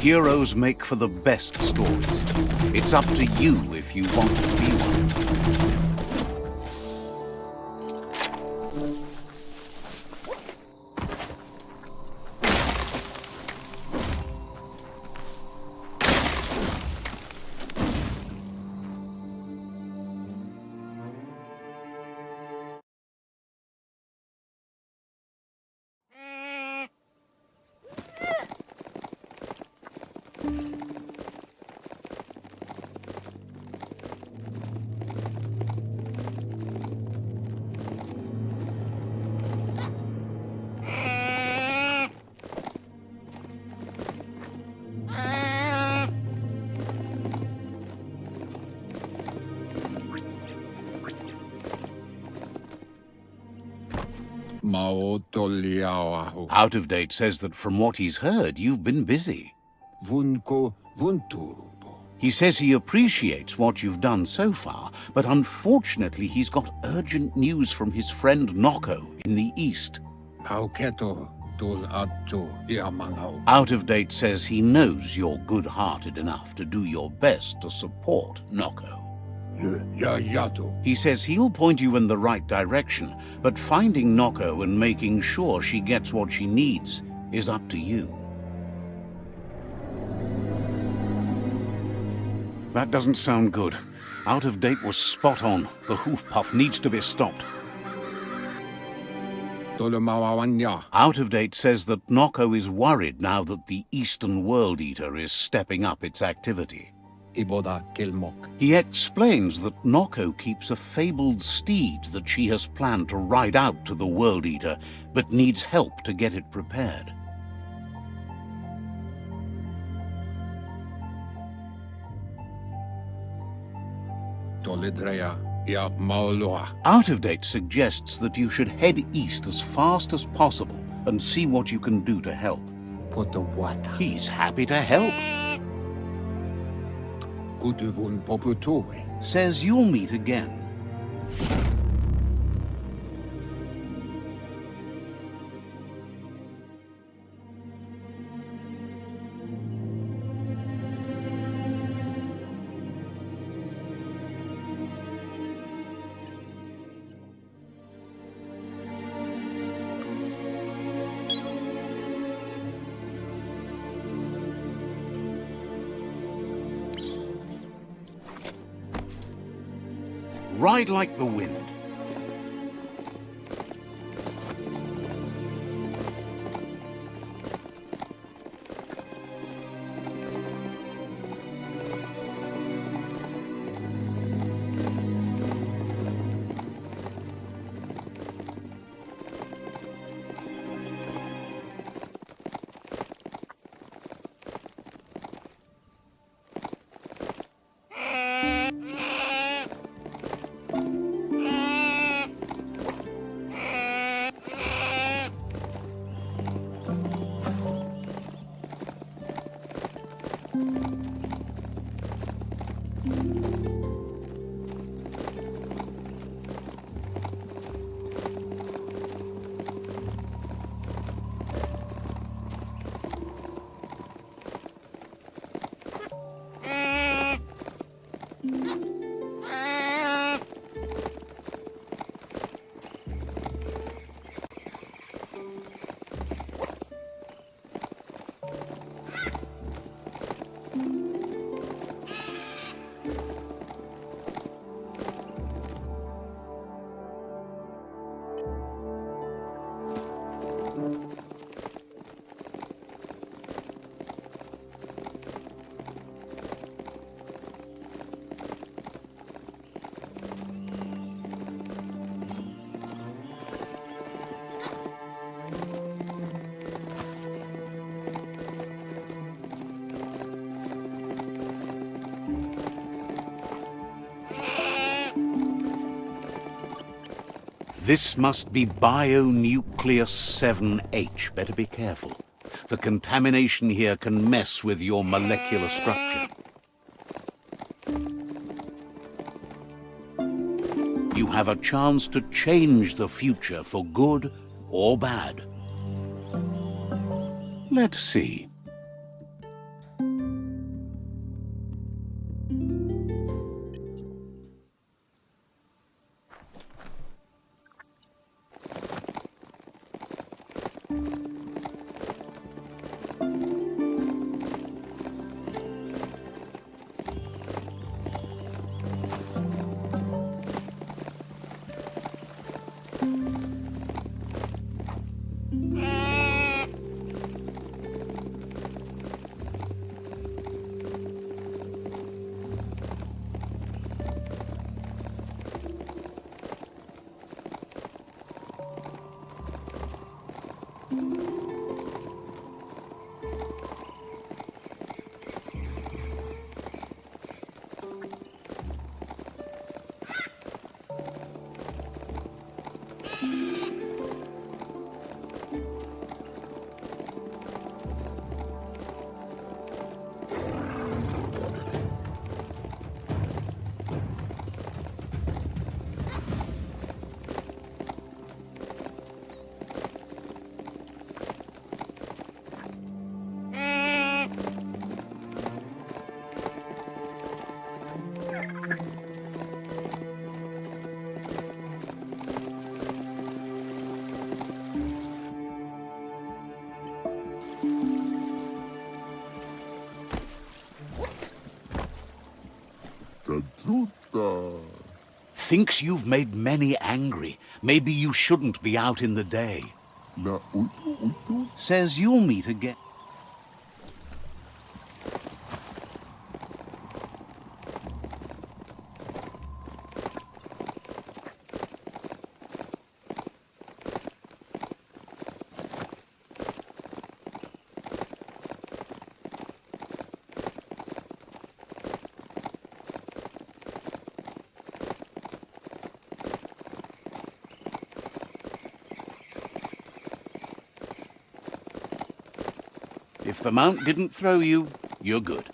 Heroes make for the best stories. It's up to you if you want to be one. Out of Date says that from what he's heard, you've been busy. He says he appreciates what you've done so far, but unfortunately he's got urgent news from his friend Noko in the east. Out of Date says he knows you're good-hearted enough to do your best to support Noko. He says he'll point you in the right direction, but finding Noko and making sure she gets what she needs is up to you. That doesn't sound good. Out of Date was spot on. The hoof puff needs to be stopped. Out of Date says that Noko is worried now that the Eastern World Eater is stepping up its activity. He explains that Noko keeps a fabled steed that she has planned to ride out to the World Eater, but needs help to get it prepared. Out of Date suggests that you should head east as fast as possible and see what you can do to help. He's happy to help. Says you'll meet again. Ride like the wind. This must be Bionucleus 7H. Better be careful. The contamination here can mess with your molecular structure. You have a chance to change the future for good or bad. Let's see. Thinks you've made many angry. Maybe you shouldn't be out in the day. Says you'll meet again. If the mount didn't throw you, you're good.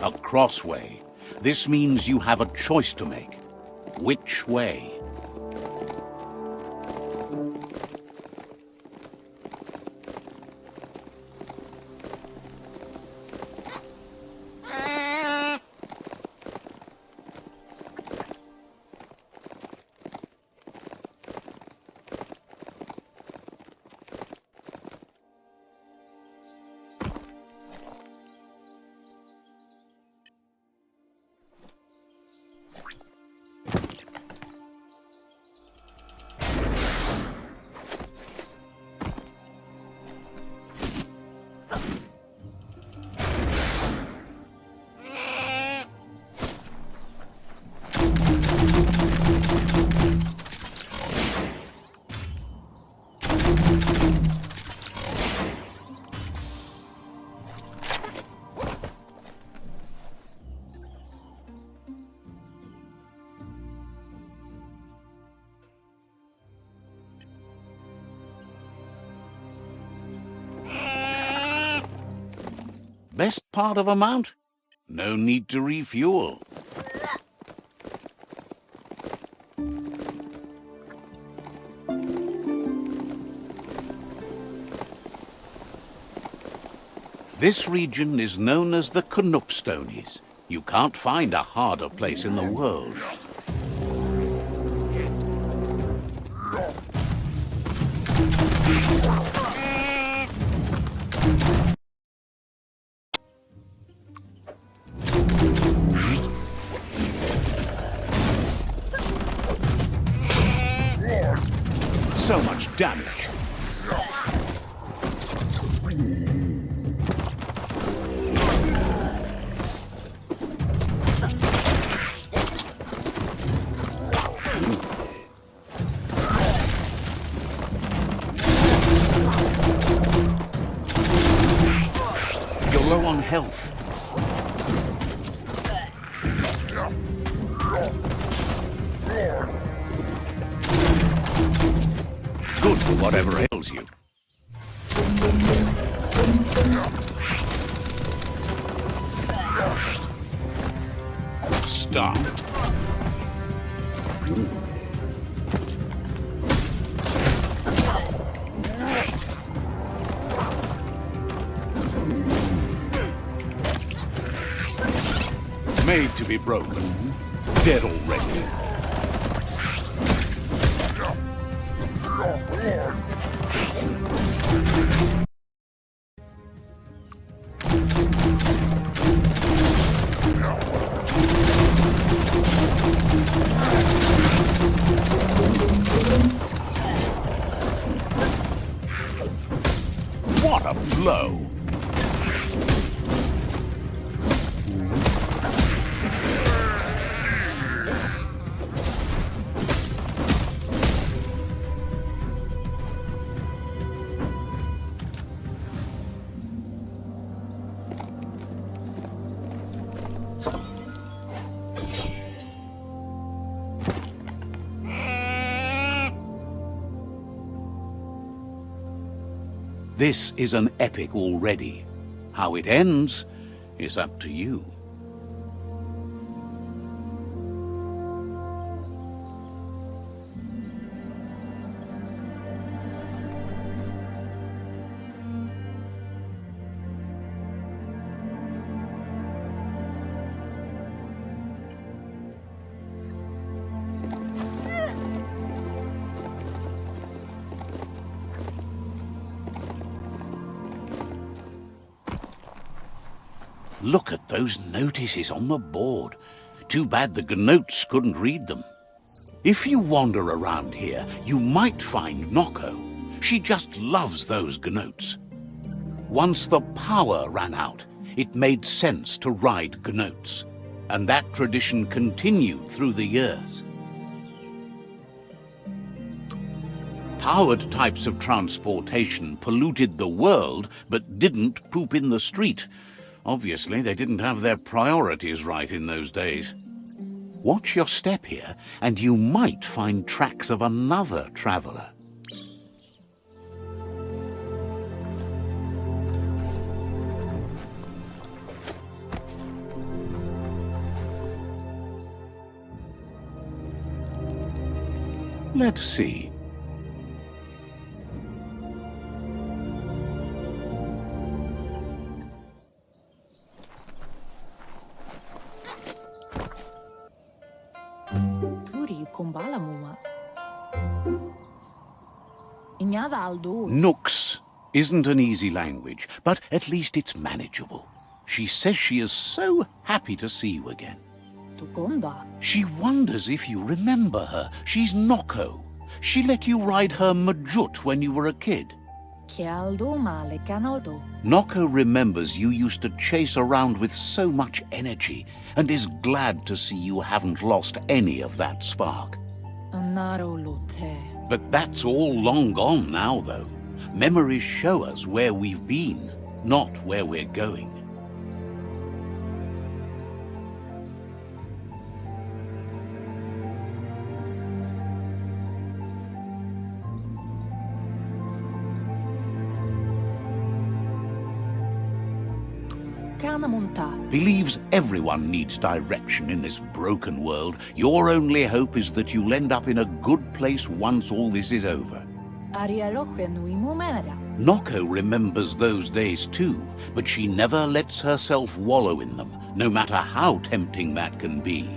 A crossway. This means you have a choice to make. Which way? Best part of a mount? No need to refuel. This region is known as the Canupstonies. You can't find a harder place in the world. So much damage. You're low on health. Good for whatever ails you. Stuffed. Made to be broken. Dead already. What a blow! This is an epic already. How it ends is up to you. Look at those notices on the board. Too bad the Gnotes couldn't read them. If you wander around here, you might find Noko. She just loves those Gnotes. Once the power ran out, it made sense to ride Gnotes, and that tradition continued through the years. Powered types of transportation polluted the world, but didn't poop in the street. Obviously, they didn't have their priorities right in those days. Watch your step here, and you might find tracks of another traveler. Let's see. Nooks isn't an easy language, but at least it's manageable. She says she is so happy to see you again. She wonders if you remember her. She's Noko. She let you ride her Majut when you were a kid. Noko remembers you used to chase around with so much energy and is glad to see you haven't lost any of that spark. But that's all long gone now, though. Memories show us where we've been, not where we're going. Believes everyone needs direction in this broken world. Your only hope is that you'll end up in a good place once all this is over. Noko remembers those days too, but she never lets herself wallow in them, no matter how tempting that can be.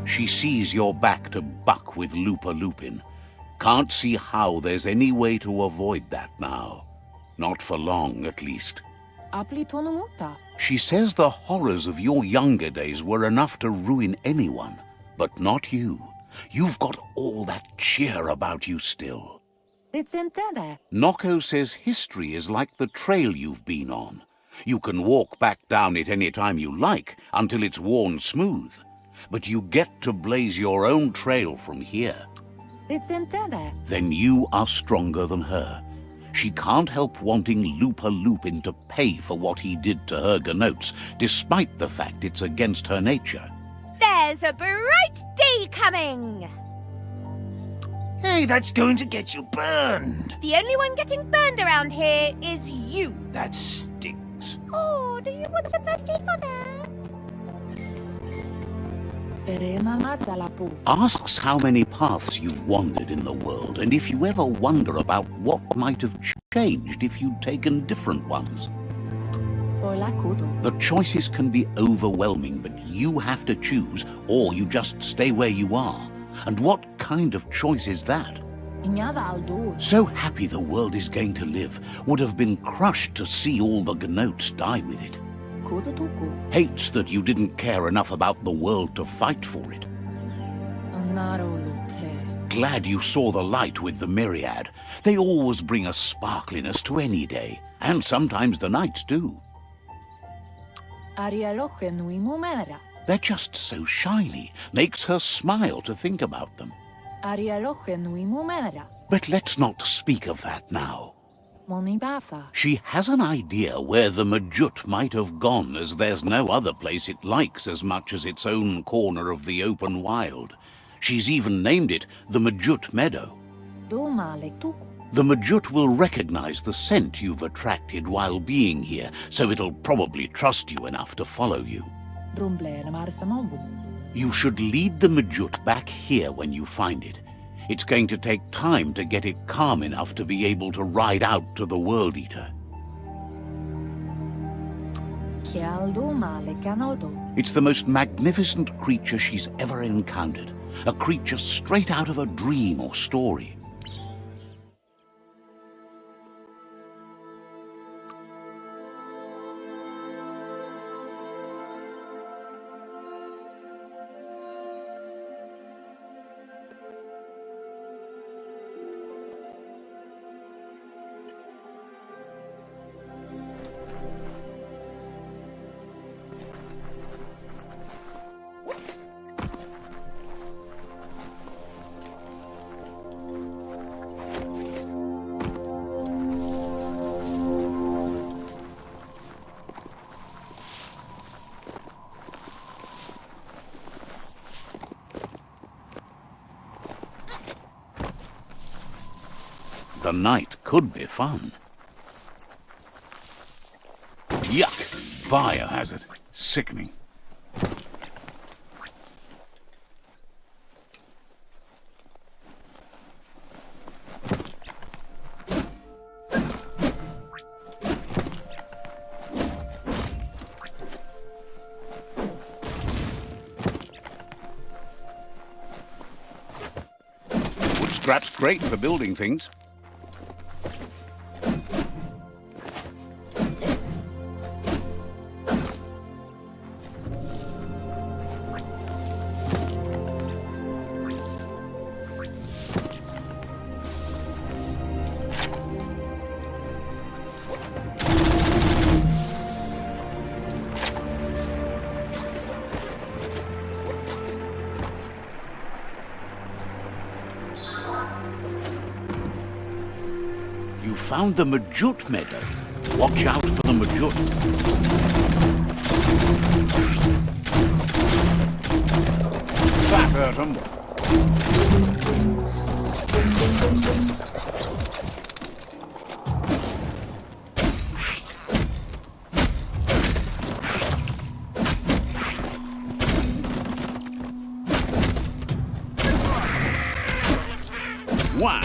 She sees you're back to buck with Lupa Lupin. Can't see how there's any way to avoid that now. Not for long, at least. She says the horrors of your younger days were enough to ruin anyone, but not you. You've got all that cheer about you still. Noko says history is like the trail you've been on. You can walk back down it any time you like, until it's worn smooth. But you get to blaze your own trail from here. Then you are stronger than her. She can't help wanting Lupa Lupin to pay for what he did to her Gnotes, despite the fact it's against her nature. There's a bright day coming! Hey, that's going to get you burned! The only one getting burned around here is you. That stings. Oh, do you want some first aid for that? Asks how many paths you've wandered in the world, and if you ever wonder about what might have changed if you'd taken different ones. The choices can be overwhelming, but you have to choose, or you just stay where you are. And what kind of choice is that? So happy the world is going to live, would have been crushed to see all the Gnotes die with it. Hates that you didn't care enough about the world to fight for it. Glad you saw the light with the myriad. They always bring a sparkliness to any day, and sometimes the nights too. They're just so shiny, makes her smile to think about them. But let's not speak of that now. She has an idea where the Majut might have gone, as there's no other place it likes as much as its own corner of the open wild. She's even named it the Majut Meadow. The Majut will recognize the scent you've attracted while being here, so it'll probably trust you enough to follow you. You should lead the Majut back here when you find it. It's going to take time to get it calm enough to be able to ride out to the World Eater. It's the most magnificent creature she's ever encountered. A creature straight out of a dream or story. The night could be fun. Yuck! Biohazard. Sickening. Wood scrap's great for building things. You found the Majut meadow. Watch out for the Majut. That hurt 'em. Wow.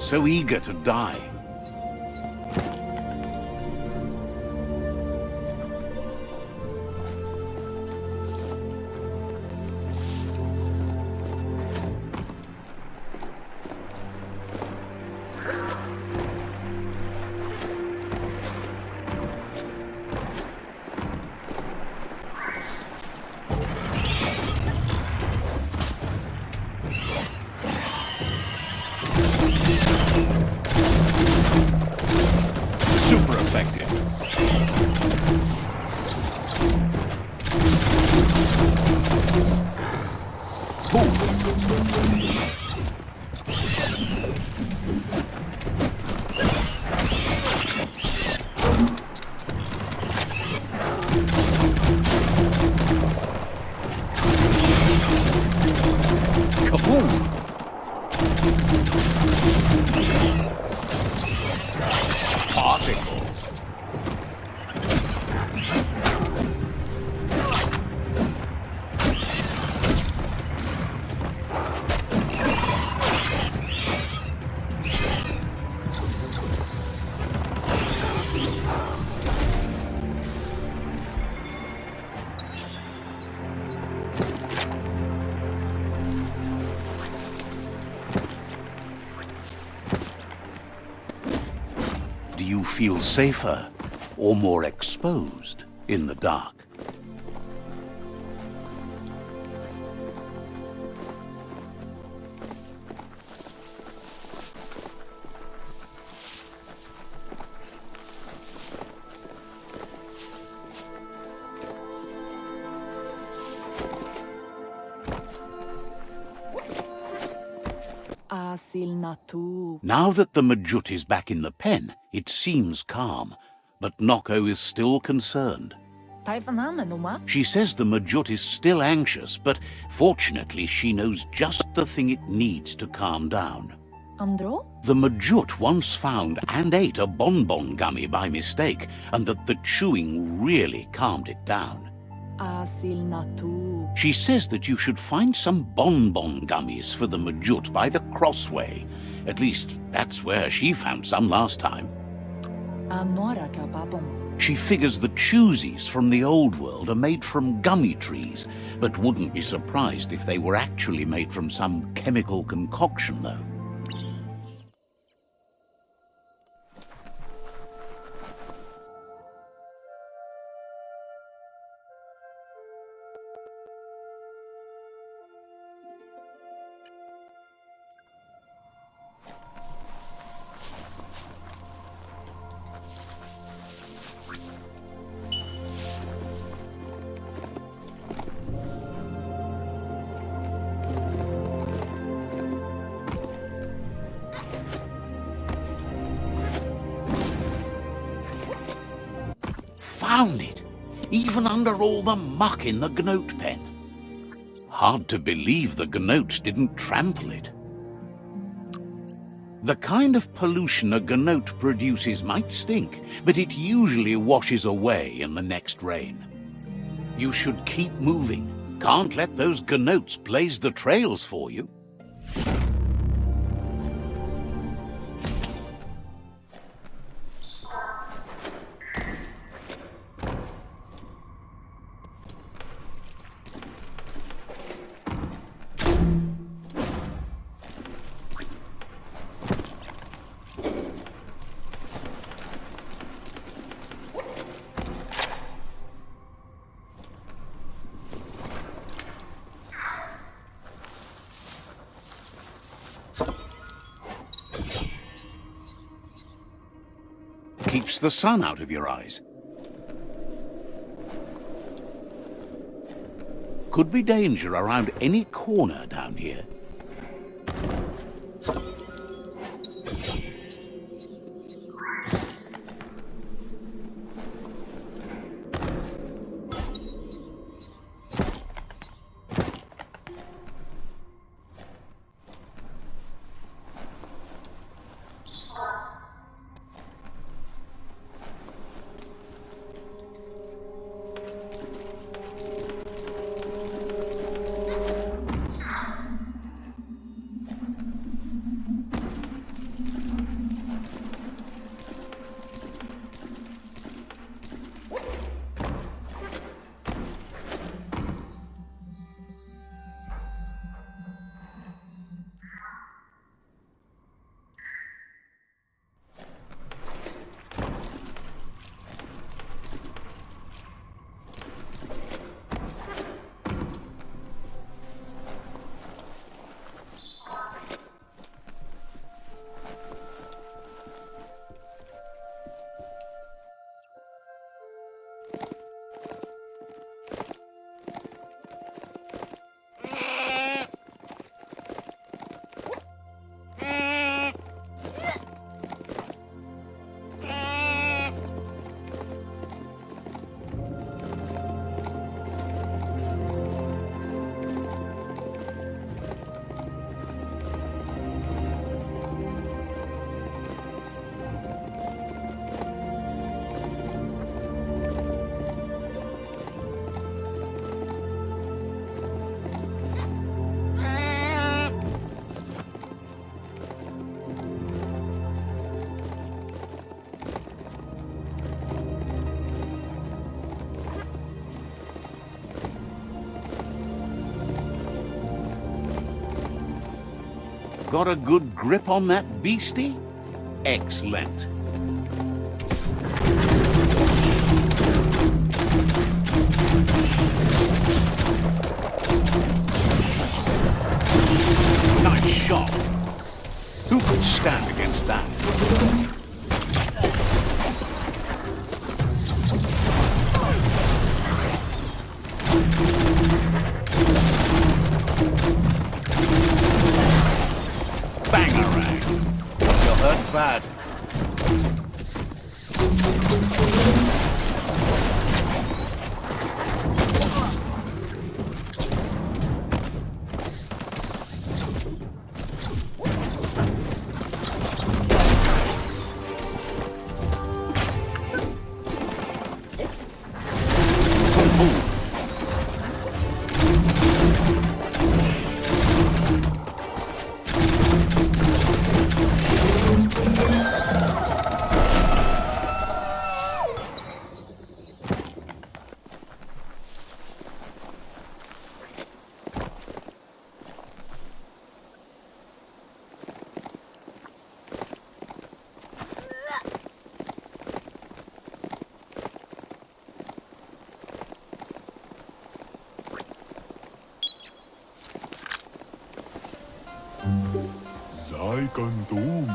So eager to die. Super effective. Kaboom! Particle. Do you feel safer or more exposed in the dark? Now that the Majut is back in the pen, it seems calm, but Noko is still concerned. She says the Majut is still anxious, but fortunately she knows just the thing it needs to calm down. The Majut once found and ate a bonbon gummy by mistake, and that the chewing really calmed it down. She says that you should find some bonbon gummies for the Majut by the crossway. At least, that's where she found some last time. She figures the choosies from the old world are made from gummy trees, but wouldn't be surprised if they were actually made from some chemical concoction, though. Found it, even under all the muck in the gnot pen. Hard to believe the gnotes didn't trample it. The kind of pollution a gnot produces might stink, but it usually washes away in the next rain. You should keep moving. Can't let those gnotes blaze the trails for you. Keeps the sun out of your eyes. Could be danger around any corner down here. Got a good grip on that beastie? Excellent. Nice shot. Who could stand against that? Bangarang. You're hurt bad. Sei Kandum.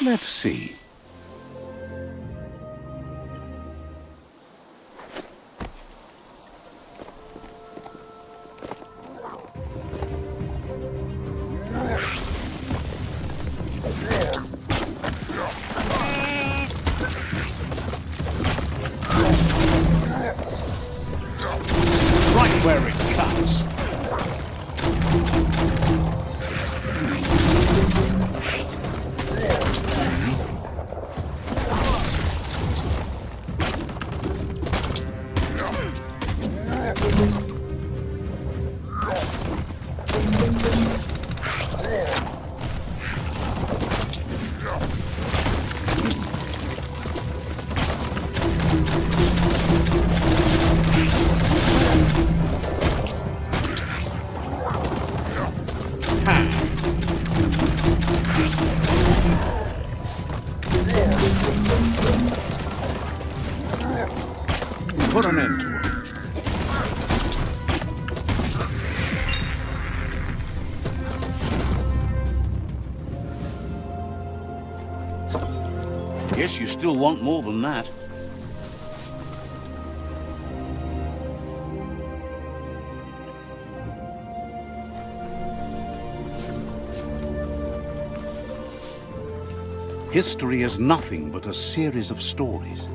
Let's see. Right where it cuts. Put an end to it. Guess you still want more than that. History is nothing but a series of stories.